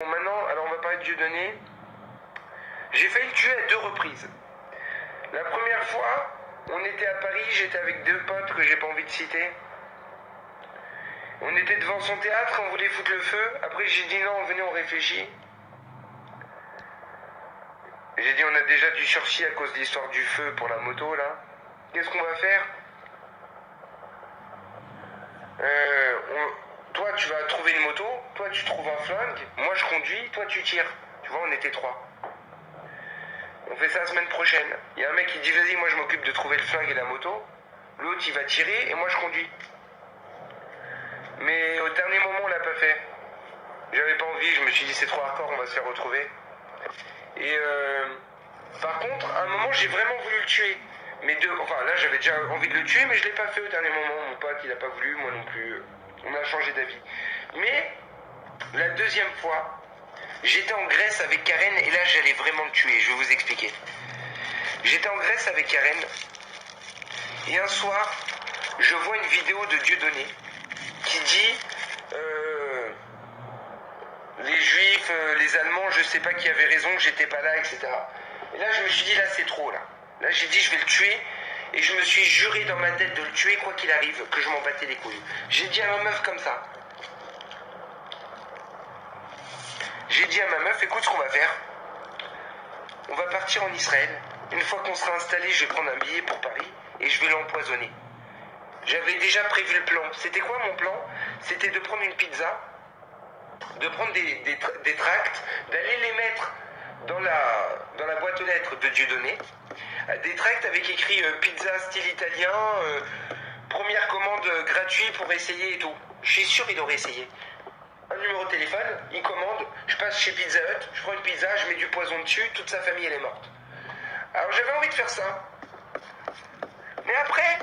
Bon, maintenant, alors on va parler de Dieudonné. J'ai failli le tuer à 2 reprises. La première fois, on était à Paris, j'étais avec 2 potes que j'ai pas envie de citer. On était devant son théâtre, on voulait foutre le feu. Après j'ai dit non, venez on réfléchit. J'ai dit on a déjà du sursis à cause de l'histoire du feu pour la moto là. Qu'est-ce qu'on va faire? Toi tu vas trouver une moto, toi tu trouves un flingue, moi je conduis, toi tu tires. Tu vois, on était 3. On fait ça la semaine prochaine. Il y a un mec qui dit vas-y, moi je m'occupe de trouver le flingue et la moto. L'autre il va tirer et moi je conduis. Mais au dernier moment on l'a pas fait. J'avais pas envie, je me suis dit c'est trop hardcore, on va se faire retrouver. Et par contre, à un moment j'ai vraiment voulu le tuer. Enfin là j'avais déjà envie de le tuer, mais je l'ai pas fait au dernier moment. Mon pote il a pas voulu, moi non plus. On a changé d'avis. Mais la deuxième fois, j'étais en Grèce avec Karen et là j'allais vraiment le tuer. Je vais vous expliquer. J'étais en Grèce avec Karen et un soir, je vois une vidéo de Dieudonné qui dit les Juifs, les Allemands, je sais pas qui avait raison, j'étais pas là, etc. Et là je me suis dit là c'est trop là. Là j'ai dit je vais le tuer et je me suis juré dans ma tête de le tuer quoi qu'il arrive, que je m'en battais les couilles. J'ai dit à ma meuf comme ça. J'ai dit à ma meuf, écoute ce qu'on va faire. On va partir en Israël. Une fois qu'on sera installé, je vais prendre un billet pour Paris et je vais l'empoisonner. J'avais déjà prévu le plan. C'était quoi mon plan? C'était de prendre une pizza, de prendre des tracts, d'aller les mettre dans la boîte aux lettres de Dieudonné. Des tracts avec écrit pizza style italien, première commande gratuite pour essayer et tout. Je suis sûr il aurait essayé. Un numéro de téléphone, il commande, je passe chez Pizza Hut, je prends une pizza, je mets du poison dessus, toute sa famille elle est morte. Alors j'avais envie de faire ça. Mais après,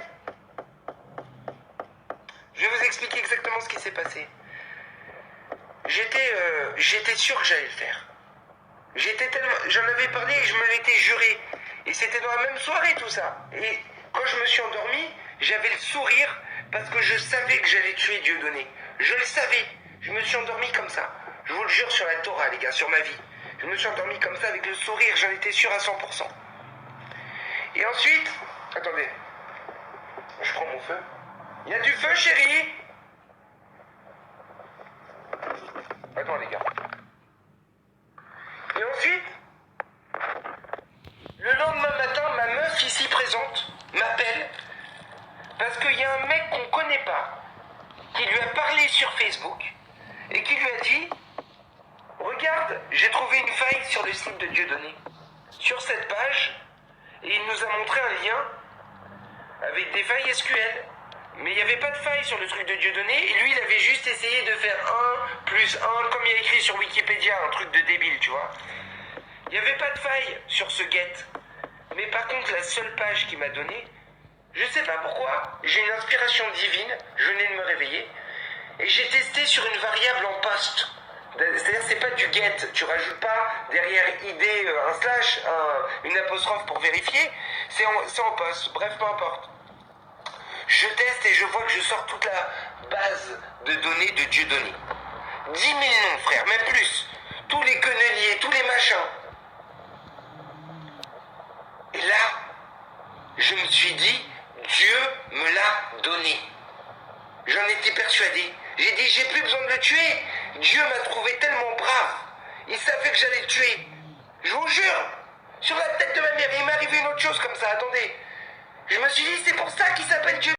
je vais vous expliquer exactement ce qui s'est passé. J'étais sûr que j'allais le faire. J'en avais parlé et je me l'étais juré. Et c'était dans la même soirée tout ça. Et quand je me suis endormi, j'avais le sourire parce que je savais que j'allais tuer Dieudonné. Je le savais. Je me suis endormi comme ça. Je vous le jure sur la Torah, les gars, sur ma vie. Je me suis endormi comme ça avec le sourire, j'en étais sûr à 100%. Et ensuite, attendez, je prends mon feu. Il y a du feu, chérie? Attends, les gars. Et ensuite, le lendemain matin, ma meuf ici présente m'appelle parce qu'il y a un mec qu'on connaît pas qui lui a parlé sur Facebook et qui lui a dit regarde, j'ai trouvé une faille sur le site de Dieudonné. Sur cette page, et il nous a montré un lien avec des failles SQL. Mais il n'y avait pas de faille sur le truc de Dieudonné, et lui il avait juste essayé de faire 1 plus 1, comme il y a écrit sur Wikipédia, un truc de débile, tu vois. Il n'y avait pas de faille sur ce get. Mais par contre, la seule page qu'il m'a donnée, je sais pas pourquoi, j'ai une inspiration divine, je venais de me réveiller, et j'ai testé sur une variable en post. C'est-à-dire c'est pas du get, tu rajoutes pas derrière id un slash, une apostrophe pour vérifier, c'est en post, bref peu importe. Je teste et je vois que je sors toute la base de données de Dieudonné. 10 000 noms frère, même plus. Tous les queneliers, tous les machins. Et là, je me suis dit, Dieu me l'a donné. J'en étais persuadé. J'ai dit, j'ai plus besoin de le tuer. Dieu m'a trouvé tellement brave. Il savait que j'allais le tuer. Je vous jure, sur la tête de ma mère, il m'est arrivé une autre chose comme ça, attendez. Je me suis dit, c'est pour ça qu'il s'appelle Dieu.